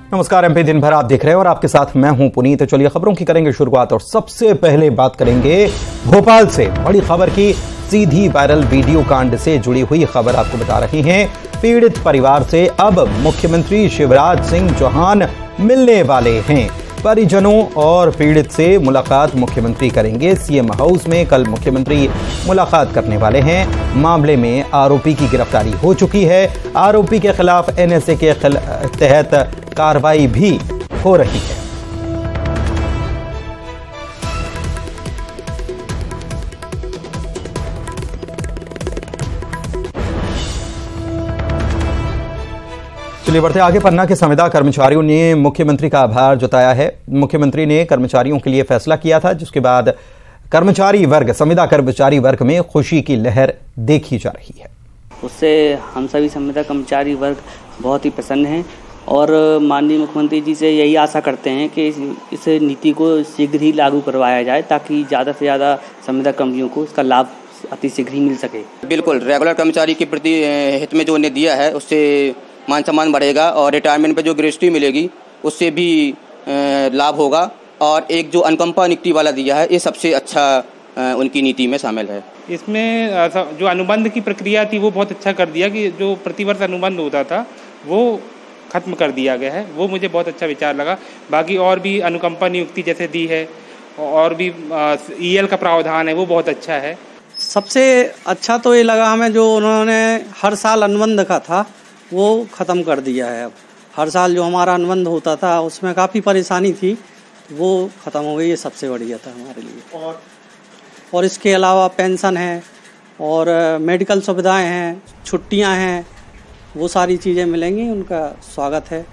नमस्कार एमपी दिन भर आप देख रहे हैं और आपके साथ मैं हूं पुनीत। चलिए खबरों की करेंगे शुरुआत और सबसे पहले बात करेंगे भोपाल से। बड़ी खबर की सीधी वायरल वीडियो कांड से जुड़ी हुई खबर आपको बता रही हैं। पीड़ित परिवार से अब मुख्यमंत्री शिवराज सिंह चौहान मिलने वाले हैं। परिजनों और पीड़ित से मुलाकात मुख्यमंत्री करेंगे। सीएम हाउस में कल मुख्यमंत्री मुलाकात करने वाले हैं। मामले में आरोपी की गिरफ्तारी हो चुकी है। आरोपी के खिलाफ एनएसए के तहत कार्रवाई भी हो रही है। चलिए बढ़ते आगे। पन्ना के संविदा कर्मचारियों ने मुख्यमंत्री का आभार जताया है। मुख्यमंत्री ने कर्मचारियों के लिए फैसला किया था, जिसके बाद संविदा कर्मचारी वर्ग में खुशी की लहर देखी जा रही है। उससे हम सभी संविदा कर्मचारी वर्ग बहुत ही प्रसन्न हैं और माननीय मुख्यमंत्री जी से यही आशा करते हैं कि इस नीति को शीघ्र ही लागू करवाया जाए, ताकि ज़्यादा से ज़्यादा संविदा कर्मियों को इसका लाभ अति शीघ्र ही मिल सके। बिल्कुल, रेगुलर कर्मचारी के प्रति हित में जो उन्हें दिया है, उससे मान सम्मान बढ़ेगा और रिटायरमेंट पे जो ग्रेच्युटी मिलेगी उससे भी लाभ होगा। और एक जो अनुकंपा नियुक्ति वाला दिया है, ये सबसे अच्छा उनकी नीति में शामिल है। इसमें जो अनुबंध की प्रक्रिया थी वो बहुत अच्छा कर दिया कि जो प्रतिवर्ष अनुबंध होता था वो खत्म कर दिया गया है। वो मुझे बहुत अच्छा विचार लगा। बाकी और भी अनुकंपा नियुक्ति जैसे दी है और भी ईएल का प्रावधान है, वो बहुत अच्छा है। सबसे अच्छा तो ये लगा हमें जो उन्होंने हर साल अनुबंध का था वो ख़त्म कर दिया है। अब हर साल जो हमारा अनुबंध होता था उसमें काफ़ी परेशानी थी, वो ख़त्म हो गई। ये सबसे बढ़िया था हमारे लिए। और इसके अलावा पेंशन है और मेडिकल सुविधाएं हैं, छुट्टियां हैं, वो सारी चीज़ें मिलेंगी। उनका स्वागत है।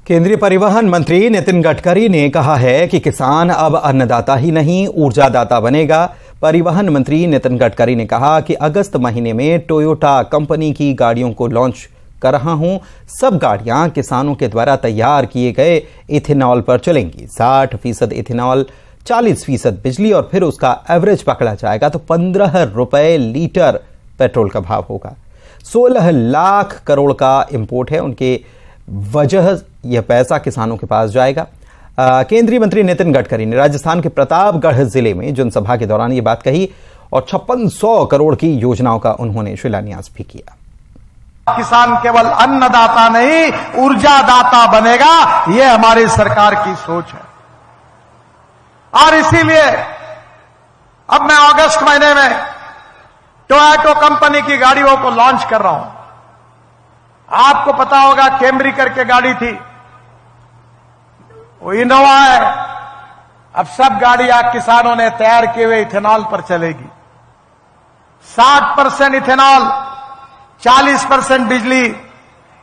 केंद्रीय परिवहन मंत्री नितिन गडकरी ने कहा है कि किसान अब अन्नदाता ही नहीं ऊर्जादाता बनेगा। परिवहन मंत्री नितिन गडकरी ने कहा कि अगस्त महीने में टोयोटा कंपनी की गाड़ियों को लॉन्च कर रहा हूं। सब गाड़ियां किसानों के द्वारा तैयार किए गए इथेनॉल पर चलेंगी। 60% इथेनॉल, 40% बिजली और फिर उसका एवरेज पकड़ा जाएगा तो 15 रुपए लीटर पेट्रोल का भाव होगा। 16 लाख करोड़ का इंपोर्ट है, उनके वजह यह पैसा किसानों के पास जाएगा। केंद्रीय मंत्री नितिन गडकरी ने राजस्थान के प्रतापगढ़ जिले में जनसभा के दौरान ये बात कही और 5600 करोड़ की योजनाओं का उन्होंने शिलान्यास भी किया। किसान केवल अन्नदाता नहीं ऊर्जादाता बनेगा, यह हमारी सरकार की सोच है। और इसीलिए अब मैं अगस्त महीने में टोयोटा कंपनी की गाड़ियों को लॉन्च कर रहा हूं। आपको पता होगा कैमरी करके गाड़ी थी, वो इनोवा है। अब सब गाड़ियां किसानों ने तैयार किए हुए इथेनॉल पर चलेगी। 60% इथेनॉल, 40% बिजली,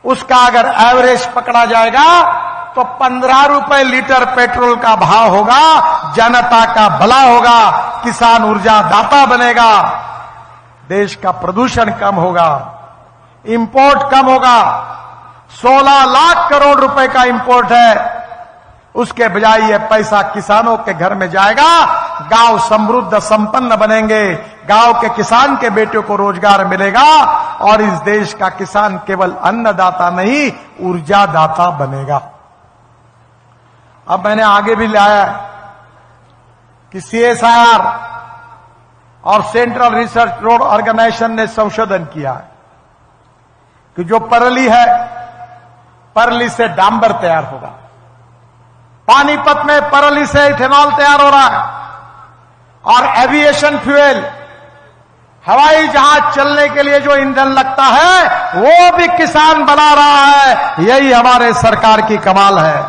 उसका अगर एवरेज पकड़ा जाएगा तो 15 रुपए लीटर पेट्रोल का भाव होगा। जनता का भला होगा, किसान ऊर्जादाता बनेगा, देश का प्रदूषण कम होगा, इंपोर्ट कम होगा। 16 लाख करोड़ रुपए का इंपोर्ट है, उसके बजाय ये पैसा किसानों के घर में जाएगा। गांव समृद्ध संपन्न बनेंगे, गांव के किसान के बेटियों को रोजगार मिलेगा और इस देश का किसान केवल अन्नदाता नहीं ऊर्जादाता बनेगा। अब मैंने आगे भी लाया कि CSIR और सेंट्रल रिसर्च रोड ऑर्गेनाइजेशन ने संशोधन किया है कि जो परली है, परली से डांबर तैयार होगा। पानीपत में परली से इथेनॉल तैयार हो रहा है और एविएशन फ्यूल, हवाई जहाज चलने के लिए जो ईंधन लगता है वो भी किसान बना रहा है। यही हमारे सरकार की कमाल है।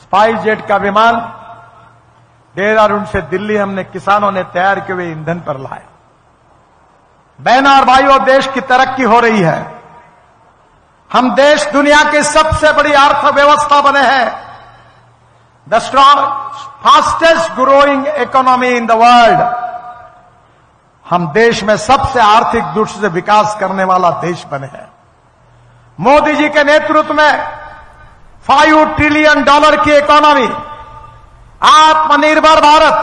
स्पाइस जेट का विमान देहरादून से दिल्ली हमने किसानों ने तैयार किए हुए ईंधन पर लाया। बहनों और भाइयों, देश की तरक्की हो रही है। हम देश दुनिया की सबसे बड़ी अर्थव्यवस्था बने हैं। The fastest growing economy in the world. हम देश में सबसे आर्थिक दृष्टि से विकास करने वाला देश बने हैं। मोदी जी के नेतृत्व में $5 ट्रिलियन की इकोनॉमी, आत्मनिर्भर भारत।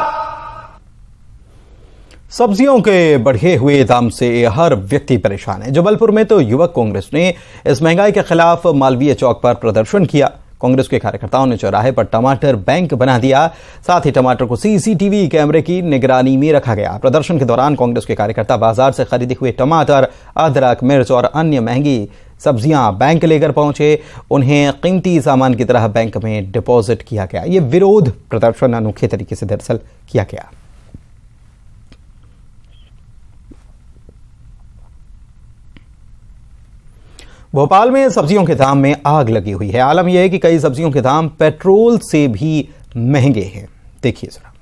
सब्जियों के बढ़े हुए दाम से हर व्यक्ति परेशान है। जबलपुर में तो युवक कांग्रेस ने इस महंगाई के खिलाफ मालवीय चौक पर प्रदर्शन किया। कांग्रेस के कार्यकर्ताओं ने चौराहे पर टमाटर बैंक बना दिया। साथ ही टमाटर को सीसीटीवी कैमरे की निगरानी में रखा गया। प्रदर्शन के दौरान कांग्रेस के कार्यकर्ता बाजार से खरीदे हुए टमाटर, अदरक, मिर्च और अन्य महंगी सब्जियां बैंक लेकर पहुंचे। उन्हें कीमती सामान की तरह बैंक में डिपॉजिट किया गया। ये विरोध प्रदर्शन अनोखे तरीके से दरअसल किया गया। भोपाल में सब्जियों के दाम में आग लगी हुई है। आलम यह है कि कई सब्जियों के दाम पेट्रोल से भी महंगे हैं। देखिए जरा।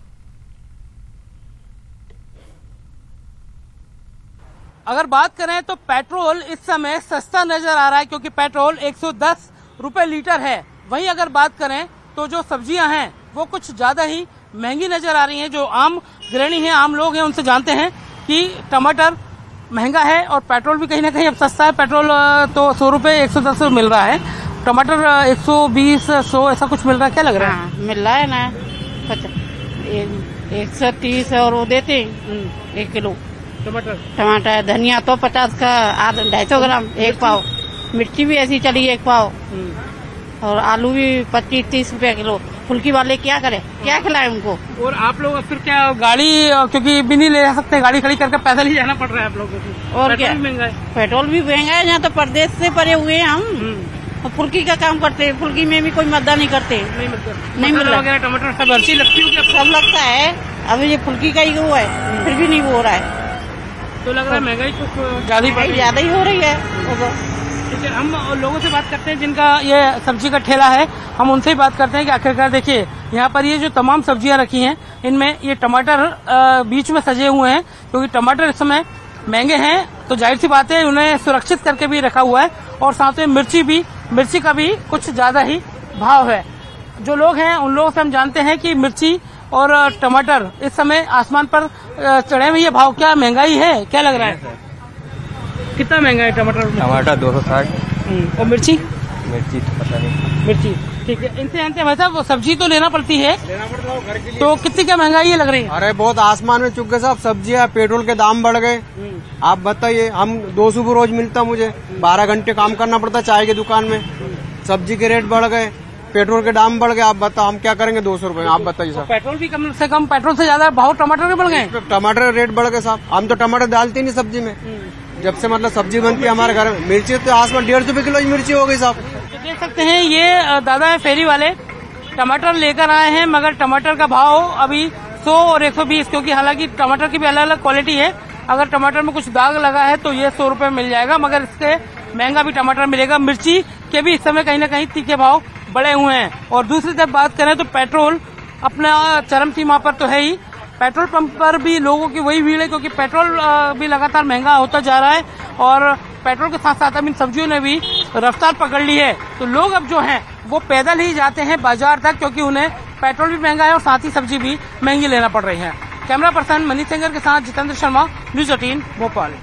अगर बात करें तो पेट्रोल इस समय सस्ता नजर आ रहा है, क्योंकि पेट्रोल 110 रुपए लीटर है। वहीं अगर बात करें तो जो सब्जियां हैं वो कुछ ज्यादा ही महंगी नजर आ रही हैं। जो आम गृहिणी हैं, आम लोग हैं, उनसे जानते हैं कि टमाटर महंगा है और पेट्रोल भी कहीं ना कहीं अब सस्ता है। पेट्रोल तो 100 रुपए 110 मिल रहा है, टमाटर 120 100 ऐसा कुछ मिल रहा है। क्या लग रहा है? हाँ, मिल रहा है ना 130 और वो देते 1 किलो टमाटर। धनिया तो 50 का 250 ग्राम 1 पाव। मिर्ची भी ऐसी चली 1 पाव। और आलू भी 25-30 रुपए किलो। फुल्की वाले क्या करे, क्या खिलाए उनको? और आप लोग फिर क्या गाड़ी, क्योंकि भी नहीं ले सकते, गाड़ी खड़ी करके पैदल ही जाना पड़ रहा है आप लोगों को। और क्या महंगा है? पेट्रोल भी महंगा है। यहाँ तो परदेश से परे हुए हैं हम, और फुल्की का काम करते हैं। फुल्की में भी कोई मदद नहीं करते। नहीं मिल रहा। टमाटर सब अच्छी लगती है, सब लगता है। अभी ये फुल्की का ही वो है, फिर भी नहीं वो हो रहा है। तो लग रहा है महंगाई कुछ ज्यादा ही हो रही है। हम लोगों से बात करते हैं जिनका ये सब्जी का ठेला है, हम उनसे ही बात करते हैं कि आखिरकार देखिए यहाँ पर ये जो तमाम सब्जियां रखी हैं, इनमें ये टमाटर बीच में सजे हुए हैं, क्योंकि टमाटर इस समय महंगे हैं। तो जाहिर सी बात है उन्हें सुरक्षित करके भी रखा हुआ है। और साथ में मिर्ची का भी कुछ ज्यादा ही भाव है। जो लोग हैं उन लोगों से हम जानते हैं कि मिर्ची और टमाटर इस समय आसमान पर चढ़े हुए। ये भाव क्या महंगाई है, क्या लग रहा है? कितना महंगा है टमाटर? टमाटर 260। और मिर्ची तो पता नहीं। मिर्ची ठीक है। इनसे जानते हैं भाई साहब, वो सब्जी तो लेना पड़ती है, तो कितनी क्या महंगाई है लग रही है? अरे बहुत आसमान में चुक गए साहब। सब्जियां, पेट्रोल के दाम बढ़ गए। आप बताइए, हम 200 रुपये रोज मिलता मुझे, 12 घंटे काम करना पड़ता चाय की दुकान में। सब्जी के रेट बढ़ गए, पेट्रोल के दाम बढ़ गए। आप बताओ हम क्या करेंगे 200 रुपये? आप बताइए साहब। पेट्रोल भी कम से कम, पेट्रोल से ज्यादा भाव टमाटर के बढ़ गए। टमाटर रेट बढ़ गए साहब। हम तो टमाटर डालते नहीं सब्जी में। जब से मतलब सब्जी बनती है हमारे घर में। मिर्ची तो आसमान 150 रुपये किलो मिर्ची हो गई साहब। तो देख सकते हैं ये दादा है फेरी वाले, टमाटर लेकर आए हैं, मगर टमाटर का भाव अभी 100 और 120, क्योंकि हालांकि टमाटर की भी अलग अलग क्वालिटी है। अगर टमाटर में कुछ दाग लगा है तो ये 100 रुपए मिल जाएगा, मगर इससे महंगा भी टमाटर मिलेगा। मिर्ची के भी इस समय कहीं न कहीं तीखे भाव बढ़े हुए हैं। और दूसरी तरफ बात करें तो पेट्रोल अपना चरम सीमा पर तो है ही। पेट्रोल पंप पर भी लोगों की वही भीड़ है, क्योंकि पेट्रोल भी लगातार महंगा होता जा रहा है। और पेट्रोल के साथ साथ अब इन सब्जियों ने भी रफ्तार पकड़ ली है। तो लोग अब जो हैं वो पैदल ही जाते हैं बाजार तक, क्योंकि उन्हें पेट्रोल भी महंगा है और साथ ही सब्जी भी महंगी लेना पड़ रही है। कैमरा पर्सन मनीष सिंगर के साथ जितेंद्र शर्मा, न्यूज 18 भोपाल।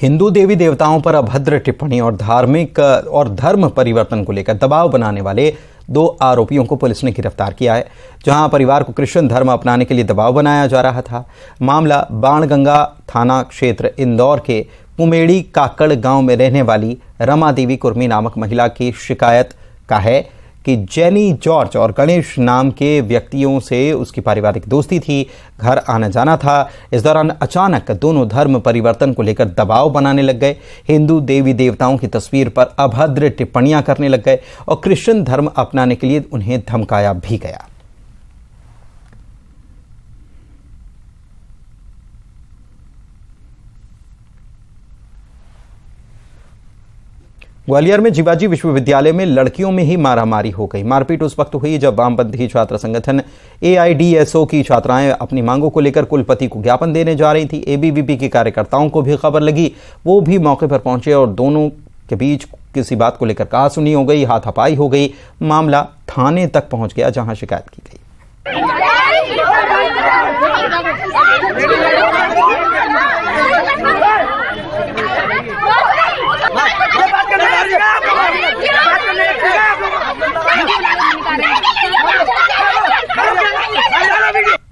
हिंदू देवी देवताओं पर अभद्र टिप्पणी और धार्मिक और धर्म परिवर्तन को लेकर दबाव बनाने वाले 2 आरोपियों को पुलिस ने गिरफ्तार किया है, जहां परिवार को क्रिश्चियन धर्म अपनाने के लिए दबाव बनाया जा रहा था। मामला बाणगंगा थाना क्षेत्र इंदौर के पुमेड़ी काकड़ गांव में रहने वाली रमा देवी कुर्मी नामक महिला की शिकायत का है कि जेनी जॉर्ज और गणेश नाम के व्यक्तियों से उसकी पारिवारिक दोस्ती थी, घर आना जाना था। इस दौरान अचानक दोनों धर्म परिवर्तन को लेकर दबाव बनाने लग गए, हिंदू देवी देवताओं की तस्वीर पर अभद्र टिप्पणियां करने लग गए और क्रिश्चियन धर्म अपनाने के लिए उन्हें धमकाया भी गया। ग्वालियर में जीवाजी विश्वविद्यालय में लड़कियों में ही मारामारी हो गई। मारपीट उस वक्त हुई जब वामपंथी छात्र संगठन AIDSO की छात्राएं अपनी मांगों को लेकर कुलपति को ज्ञापन देने जा रही थी। ABVP के कार्यकर्ताओं को भी खबर लगी, वो भी मौके पर पहुंचे और दोनों के बीच किसी बात को लेकर कहासुनी हो गई, हाथापाई हो गई। मामला थाने तक पहुंच गया, जहां शिकायत की गई।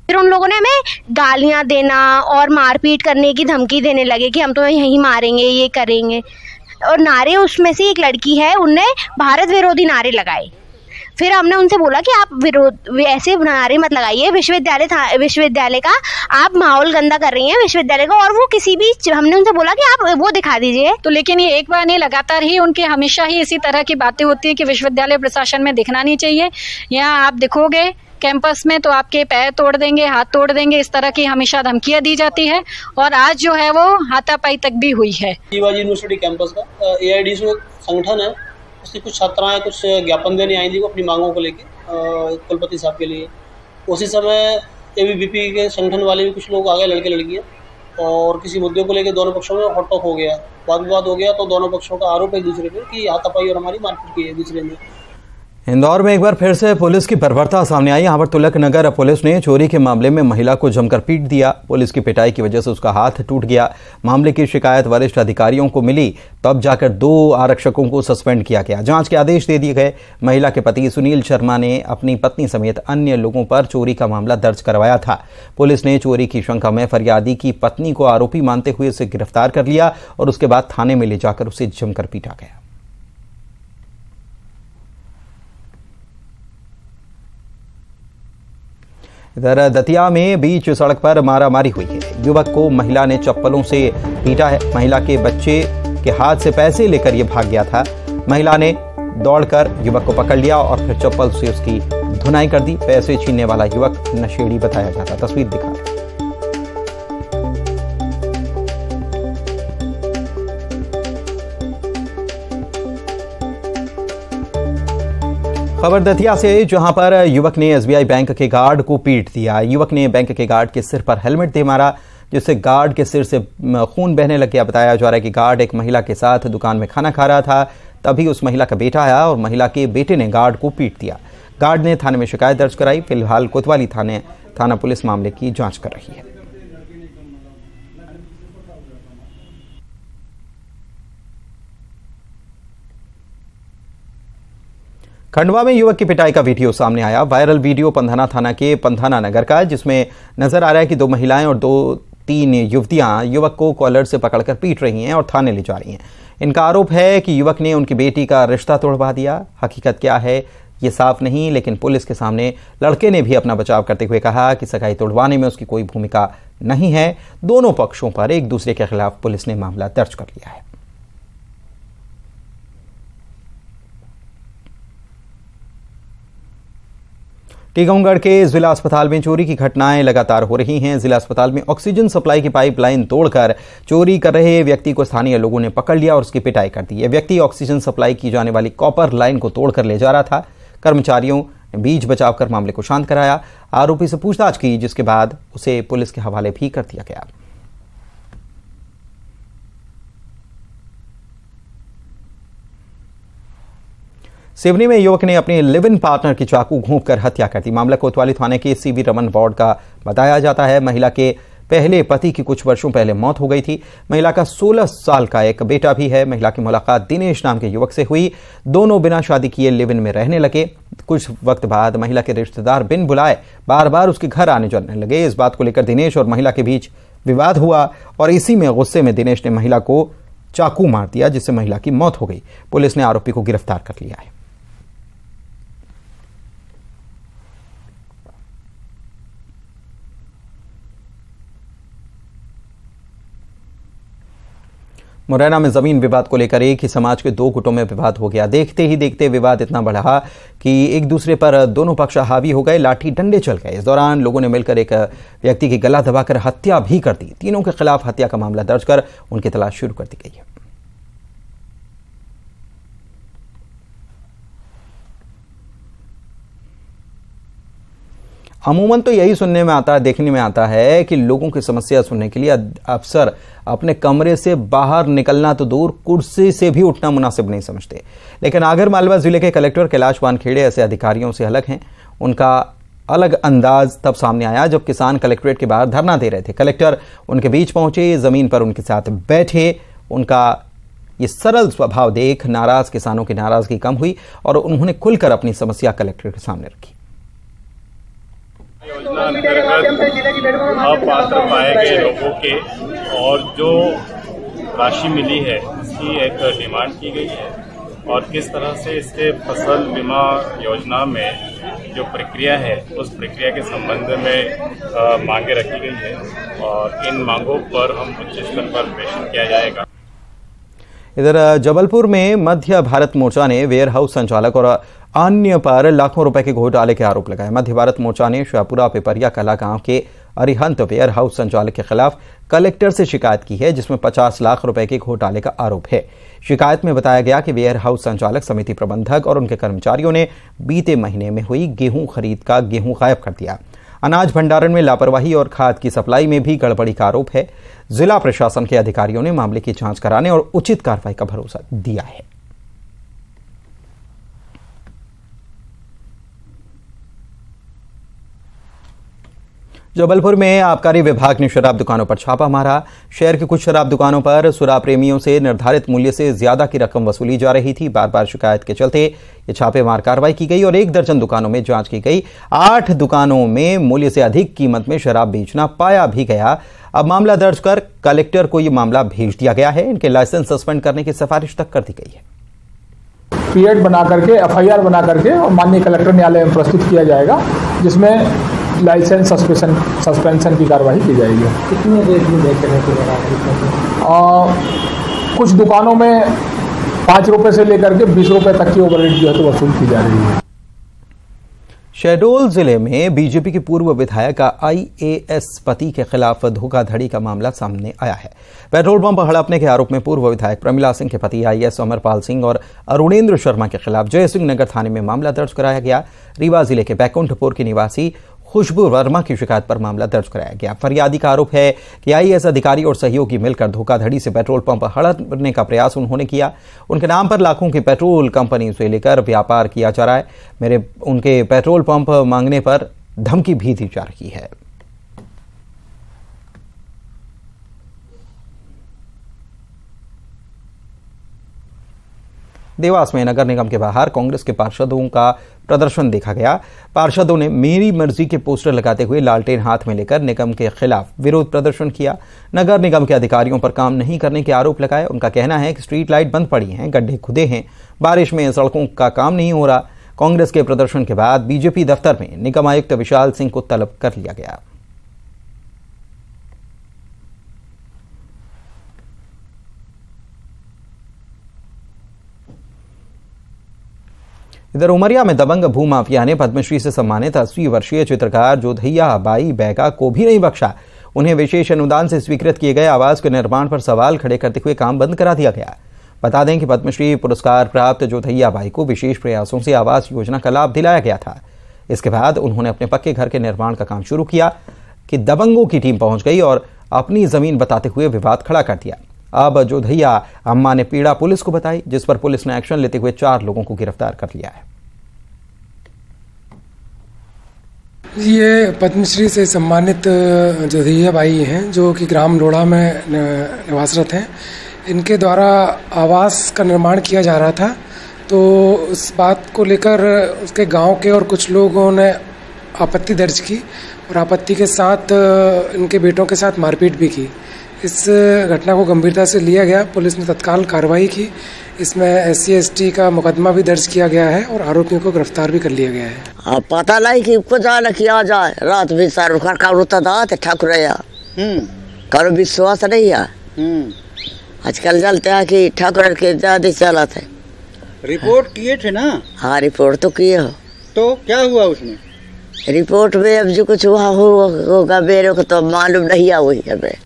फिर उन लोगों ने हमें गालियां गालियां देना और मारपीट करने की धमकी देने लगे कि हम तो यहीं मारेंगे, ये करेंगे। और नारे, उसमें से एक लड़की है, उनने भारत विरोधी नारे लगाए। फिर हमने उनसे बोला कि आप ऐसे नारे मत लगाइए, विश्वविद्यालय का आप माहौल गंदा कर रही हैं विश्वविद्यालय का। और वो किसी भी, हमने उनसे बोला कि आप वो दिखा दीजिए। तो लेकिन ये एक बार नहीं, लगातार ही उनके हमेशा ही इसी तरह की बातें होती है कि विश्वविद्यालय प्रशासन में दिखना नहीं चाहिए। यहाँ आप दिखोगे कैंपस में तो आपके पैर तोड़ देंगे, हाथ तोड़ देंगे, इस तरह की हमेशा धमकियां दी जाती है। और आज जो है वो हाथापाई तक भी हुई है। शिवाजी यूनिवर्सिटी कैंपस का AIDSU संगठन है, उसकी कुछ छात्राएं कुछ ज्ञापन देने आई थी वो अपनी मांगों को लेके कुलपति साहब के लिए। उसी समय ABVP के संगठन वाले भी कुछ लोग आ गए, लड़के लड़कियाँ, और किसी मुद्दे को लेकर दोनों पक्षों में हॉट टॉक हो गया, वाद विवाद हो गया। तो दोनों पक्षों का आरोप है एक दूसरे पे कि हाथापाई और हमारी मारपीट की है एक दूसरे में। इंदौर में एक बार फिर से पुलिस की बर्बरता सामने आई। यहाँ पर तुलक नगर पुलिस ने चोरी के मामले में महिला को जमकर पीट दिया। पुलिस की पिटाई की वजह से उसका हाथ टूट गया। मामले की शिकायत वरिष्ठ अधिकारियों को मिली, तब जाकर 2 आरक्षकों को सस्पेंड किया गया। जांच के आदेश दे दिए गए। महिला के पति सुनील शर्मा ने अपनी पत्नी समेत अन्य लोगों पर चोरी का मामला दर्ज करवाया था। पुलिस ने चोरी की शंका में फरियादी की पत्नी को आरोपी मानते हुए उसे गिरफ्तार कर लिया और उसके बाद थाने में ले जाकर उसे जमकर पीटा गया। इधर दतिया में बीच सड़क पर मारामारी हुई है। युवक को महिला ने चप्पलों से पीटा है। महिला के बच्चे के हाथ से पैसे लेकर ये भाग गया था। महिला ने दौड़कर युवक को पकड़ लिया और फिर चप्पल से उसकी धुनाई कर दी। पैसे छीनने वाला युवक नशेड़ी बताया जाता। तस्वीर दिखा रहा। खबर दतिया से, जहां पर युवक ने SBI बैंक के गार्ड को पीट दिया। युवक ने बैंक के गार्ड के सिर पर हेलमेट दे मारा, जिससे गार्ड के सिर से खून बहने लग गया। बताया जा रहा है कि गार्ड एक महिला के साथ दुकान में खाना खा रहा था, तभी उस महिला का बेटा आया और महिला के बेटे ने गार्ड को पीट दिया। गार्ड ने थाने में शिकायत दर्ज कराई। फिलहाल कोतवाली थाना पुलिस मामले की जांच कर रही है। खंडवा में युवक की पिटाई का वीडियो सामने आया। वायरल वीडियो पंधाना थाना के पंधाना नगर का, जिसमें नजर आ रहा है कि 2 महिलाएं और 2-3 युवतियां युवक को कॉलर से पकड़कर पीट रही हैं और थाने ले जा रही हैं। इनका आरोप है कि युवक ने उनकी बेटी का रिश्ता तोड़वा दिया। हकीकत क्या है ये साफ नहीं, लेकिन पुलिस के सामने लड़के ने भी अपना बचाव करते हुए कहा कि सगाई तोड़वाने में उसकी कोई भूमिका नहीं है। दोनों पक्षों पर एक दूसरे के खिलाफ पुलिस ने मामला दर्ज कर लिया है। टीकमगढ़ के जिला अस्पताल में चोरी की घटनाएं लगातार हो रही हैं। जिला अस्पताल में ऑक्सीजन सप्लाई की पाइपलाइन तोड़कर चोरी कर रहे व्यक्ति को स्थानीय लोगों ने पकड़ लिया और उसकी पिटाई कर दी। यह व्यक्ति ऑक्सीजन सप्लाई की जाने वाली कॉपर लाइन को तोड़कर ले जा रहा था। कर्मचारियों ने बीच बचाव कर मामले को शांत कराया। आरोपी से पूछताछ की, जिसके बाद उसे पुलिस के हवाले भी कर दिया गया। सिवनी में युवक ने अपने लिव इन पार्टनर की चाकू घोंपकर हत्या कर दी। मामला कोतवाली थाने के CV रमन वार्ड का बताया जाता है। महिला के पहले पति की कुछ वर्षों पहले मौत हो गई थी। महिला का 16 साल का एक बेटा भी है। महिला की मुलाकात दिनेश नाम के युवक से हुई। दोनों बिना शादी किए लिव इन में रहने लगे। कुछ वक्त बाद महिला के रिश्तेदार बिन बुलाए बार बार उसके घर आने जाने लगे। इस बात को लेकर दिनेश और महिला के बीच विवाद हुआ और इसी में गुस्से में दिनेश ने महिला को चाकू मार दिया, जिससे महिला की मौत हो गई। पुलिस ने आरोपी को गिरफ्तार कर लिया है। मुरैना में जमीन विवाद को लेकर एक ही समाज के 2 गुटों में विवाद हो गया। देखते ही देखते विवाद इतना बढ़ा कि एक दूसरे पर दोनों पक्ष हावी हो गए। लाठी डंडे चल गए। इस दौरान लोगों ने मिलकर एक व्यक्ति की गला दबाकर हत्या भी कर दी। तीनों के खिलाफ हत्या का मामला दर्ज कर उनकी तलाश शुरू कर दी गई है। अमूमन तो यही सुनने में आता है, देखने में आता है कि लोगों की समस्या सुनने के लिए अफसर अपने कमरे से बाहर निकलना तो दूर, कुर्सी से भी उठना मुनासिब नहीं समझते। लेकिन आगरमालवा जिले के कलेक्टर कैलाश वानखेड़े ऐसे अधिकारियों से अलग हैं। उनका अलग अंदाज तब सामने आया जब किसान कलेक्ट्रेट के बाहर धरना दे रहे थे। कलेक्टर उनके बीच पहुंचे, जमीन पर उनके साथ बैठे। उनका ये सरल स्वभाव देख नाराज किसानों की नाराजगी कम हुई और उन्होंने खुलकर अपनी समस्या कलेक्टर के सामने रखी। योजना के अपात्र पाए गए लोगों के और जो राशि मिली है उसकी एक डिमांड की गई है और किस तरह से इससे फसल बीमा योजना में जो प्रक्रिया है उस प्रक्रिया के संबंध में मांगे रखी गई है और इन मांगों पर हम उच्च स्तर पर प्रेषण किया जाएगा। इधर जबलपुर में मध्य भारत मोर्चा ने वेयर हाउस संचालक और अन्य पर लाखों रुपए के घोटाले के आरोप लगाए। मध्य भारत मोर्चा ने शाहपुरा पिपरिया कला गांव के अरिहंत वेयर हाउस संचालक के खिलाफ कलेक्टर से शिकायत की है, जिसमें 50 लाख रुपए के घोटाले का आरोप है। शिकायत में बताया गया कि वेयर हाउस संचालक, समिति प्रबंधक और उनके कर्मचारियों ने बीते महीने में हुई गेहूं खरीद का गेहूं गायब कर दिया। अनाज भंडारण में लापरवाही और खाद की सप्लाई में भी गड़बड़ी का आरोप है। जिला प्रशासन के अधिकारियों ने मामले की जांच कराने और उचित कार्रवाई का भरोसा दिया है। जबलपुर में आबकारी विभाग ने शराब दुकानों पर छापा मारा। शहर की कुछ शराब दुकानों पर शराब प्रेमियों से निर्धारित मूल्य से ज्यादा की रकम वसूली जा रही थी। बार बार शिकायत के चलते ये छापेमार कार्रवाई की गई और 1 दर्जन दुकानों में जांच की गई। 8 दुकानों में मूल्य से अधिक कीमत में शराब बेचना पाया भी गया। अब मामला दर्ज कर कलेक्टर को ये मामला भेज दिया गया है। इनके लाइसेंस सस्पेंड करने की सिफारिश तक कर दी गई है। पीएड बना करके FIR बना करके और माननीय कलेक्टर न्यायालय में प्रस्तुत किया जाएगा, जिसमें लाइसेंस सस्पेंशन की कार्रवाई की जाएगी। कितने रेट में बेच रहे थे? कुछ दुकानों में 5 रुपए से लेकर के 20 रुपए तक की ओवर रेट जो है तो वसूल की जा रही है। शहडोल जिले में बीजेपी के पूर्व विधायक का IAS पति के खिलाफ धोखाधड़ी का मामला सामने आया है। पेट्रोल पंप हड़पने के आरोप में पूर्व विधायक प्रमिला सिंह के पति IAS अमरपाल सिंह और अरुणेंद्र शर्मा के खिलाफ जय सिंह नगर थाने में मामला दर्ज कराया गया। रीवा जिले के बैकुंठपुर की निवासी खुशबू वर्मा की शिकायत पर मामला दर्ज कराया गया। फरियादी का आरोप है कि IAS अधिकारी और सहयोगी मिलकर धोखाधड़ी से पेट्रोल पंप हड़पने का प्रयास उन्होंने किया। उनके नाम पर लाखों की पेट्रोल कंपनी से लेकर व्यापार किया जा रहा है। उनके पेट्रोल पंप मांगने पर धमकी भी दी जा रही है। देवास में नगर निगम के बाहर कांग्रेस के पार्षदों का प्रदर्शन देखा गया। पार्षदों ने मेरी मर्जी के पोस्टर लगाते हुए लालटेन हाथ में लेकर निगम के खिलाफ विरोध प्रदर्शन किया। नगर निगम के अधिकारियों पर काम नहीं करने के आरोप लगाए। उनका कहना है कि स्ट्रीट लाइट बंद पड़ी हैं, गड्ढे खुदे हैं, बारिश में सड़कों का काम नहीं हो रहा। कांग्रेस के प्रदर्शन के बाद बीजेपी दफ्तर में निगम आयुक्त विशाल सिंह को तलब कर लिया गया। इधर उमरिया में दबंग भूमाफिया ने पद्मश्री से सम्मानित 80 वर्षीय चित्रकार जोधैया बाई बैगा को भी नहीं बख्शा। उन्हें विशेष अनुदान से स्वीकृत किए गए आवास के निर्माण पर सवाल खड़े करते हुए काम बंद करा दिया गया। बता दें कि पद्मश्री पुरस्कार प्राप्त जोधैया बाई को विशेष प्रयासों से आवास योजना का लाभ दिलाया गया था। इसके बाद उन्होंने अपने पक्के घर के निर्माण का काम शुरू किया कि दबंगों की टीम पहुंच गई और अपनी जमीन बताते हुए विवाद खड़ा कर दिया। अब जोधैया अम्मा ने पीड़ा पुलिस को बताई, जिस पर पुलिस ने एक्शन लेते हुए 4 लोगों को गिरफ्तार कर लिया है। ये पद्मश्री से सम्मानित जोधैया बाई हैं, जो कि ग्राम लोढ़ा में निवासरत हैं। इनके द्वारा आवास का निर्माण किया जा रहा था, तो उस बात को लेकर उसके गांव के और कुछ लोगों ने आपत्ति दर्ज की और आपत्ति के साथ इनके बेटों के साथ मारपीट भी की। इस घटना को गंभीरता से लिया गया। पुलिस ने तत्काल कार्रवाई की। इसमें SC/ST का मुकदमा भी दर्ज किया गया है और आरोपियों को गिरफ्तार भी कर लिया गया है। पता नहीं कि कुछ किया जाए। रात भी सर का रोता था ठाकुर करो विश्वास नहीं है। आजकल चलते हैं कि ठाकुर के ज्यादा चला थे। रिपोर्ट किए थे ना? हाँ, रिपोर्ट तो किए हो। तो क्या हुआ उसमें? रिपोर्ट में अब जो कुछ हुआ होगा मेरे को तो मालूम नहीं है। वही है।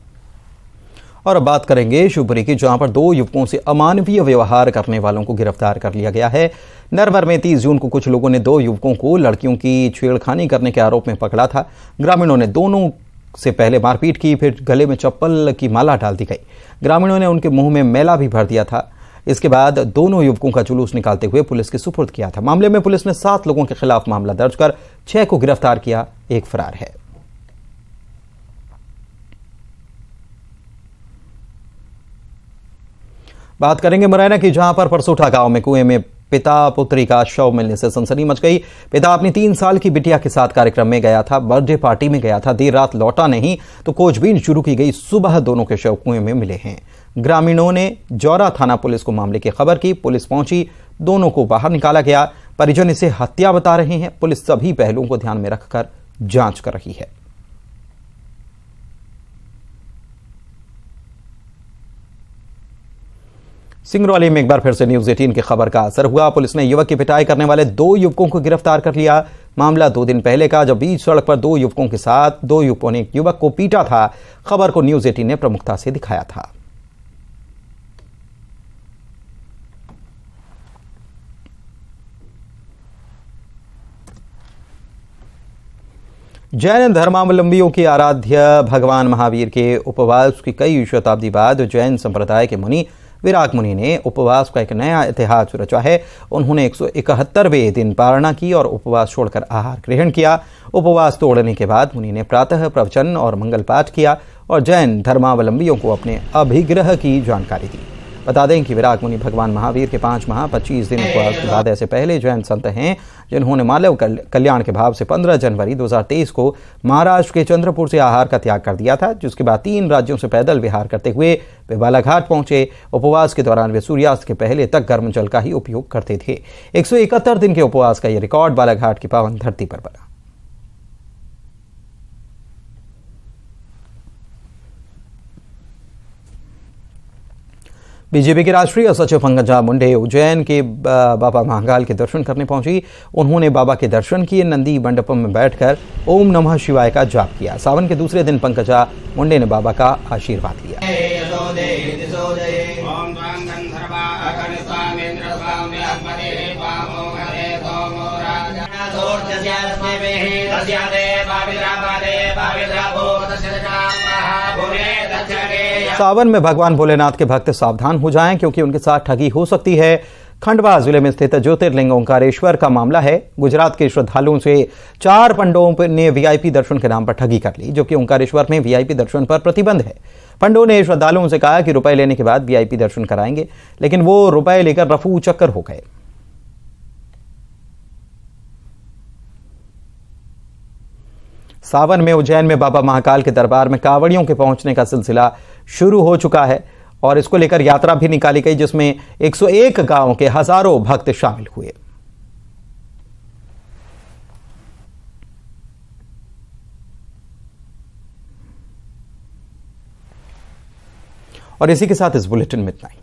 और अब बात करेंगे शिवपुरी की, जहां पर 2 युवकों से अमानवीय व्यवहार करने वालों को गिरफ्तार कर लिया गया है। नरवर में 30 जून को कुछ लोगों ने 2 युवकों को लड़कियों की छेड़खानी करने के आरोप में पकड़ा था। ग्रामीणों ने दोनों से पहले मारपीट की, फिर गले में चप्पल की माला डाल दी गई। ग्रामीणों ने उनके मुंह में मैला भी भर दिया था। इसके बाद दोनों युवकों का जुलूस निकालते हुए पुलिस के सुपुर्द किया था। मामले में पुलिस ने 7 लोगों के खिलाफ मामला दर्ज कर 6 को गिरफ्तार किया, 1 फरार है। बात करेंगे मुरैना की, जहां पर परसोटा गांव में कुएं में पिता पुत्री का शव मिलने से सनसनी मच गई। पिता अपनी 3 साल की बिटिया के साथ कार्यक्रम में गया था, बर्थडे पार्टी में गया था, देर रात लौटा नहीं तो खोजबीन शुरू की गई। सुबह दोनों के शव कुएं में मिले हैं। ग्रामीणों ने जौरा थाना पुलिस को मामले की खबर की। पुलिस पहुंची, दोनों को बाहर निकाला गया। परिजन इसे हत्या बता रहे हैं। पुलिस सभी पहलुओं को ध्यान में रखकर जांच कर रही है। सिंगरौली में एक बार फिर से न्यूज 18 की खबर का असर हुआ। पुलिस ने युवक की पिटाई करने वाले 2 युवकों को गिरफ्तार कर लिया। मामला 2 दिन पहले का, जब बीच सड़क पर 2 युवकों के साथ 2 युवकों ने एक युवक को पीटा था। खबर को न्यूज 18 ने प्रमुखता से दिखाया था। जैन धर्मावलंबियों के आराध्य भगवान महावीर के उपवास की कई शताब्दी बाद जैन संप्रदाय के मुनि विराग मुनि ने उपवास का एक नया इतिहास रचा है। उन्होंने 171वें दिन पारणा की और उपवास छोड़कर आहार ग्रहण किया। उपवास तोड़ने के बाद मुनि ने प्रातः प्रवचन और मंगल पाठ किया और जैन धर्मावलंबियों को अपने अभिग्रह की जानकारी दी। बता दें कि विराग मुनि भगवान महावीर के 5 माह 25 दिन उपवास के बाद ऐसे पहले जैन संत हैं जिन्होंने मानव कल्याण के भाव से 15 जनवरी 2023 को महाराष्ट्र के चंद्रपुर से आहार का त्याग कर दिया था, जिसके बाद 3 राज्यों से पैदल विहार करते हुए वे बालाघाट पहुंचे। उपवास के दौरान वे सूर्यास्त के पहले तक गर्म जल का ही उपयोग करते थे। 171 दिन के उपवास का यह रिकॉर्ड बालाघाट की पावन धरती पर बना। बीजेपी के राष्ट्रीय सचिव पंकजा मुंडे उज्जैन के बाबा महाकाल के दर्शन करने पहुंची। उन्होंने बाबा के दर्शन किए। नंदी मंडपम में बैठकर ओम नमः शिवाय का जाप किया। सावन के दूसरे दिन पंकजा मुंडे ने बाबा का आशीर्वाद लिया। सावन में भगवान भोलेनाथ के भक्त सावधान हो जाएं, क्योंकि उनके साथ ठगी हो सकती है। खंडवा जिले में स्थित ज्योतिर्लिंग ओंकारेश्वर का मामला है। गुजरात के श्रद्धालुओं से 4 पंडों ने वीआईपी दर्शन के नाम पर ठगी कर ली, जबकि ओंकारेश्वर में वीआईपी दर्शन पर प्रतिबंध है। पंडों ने श्रद्धालुओं से कहा कि रुपए लेने के बाद वीआईपी दर्शन कराएंगे, लेकिन वो रुपए लेकर रफू चक्कर हो गए। सावन में उज्जैन में बाबा महाकाल के दरबार में कांवड़ियों के पहुंचने का सिलसिला शुरू हो चुका है और इसको लेकर यात्रा भी निकाली गई, जिसमें 101 गांवों के हजारों भक्त शामिल हुए। और इसी के साथ इस बुलेटिन में इतना ही।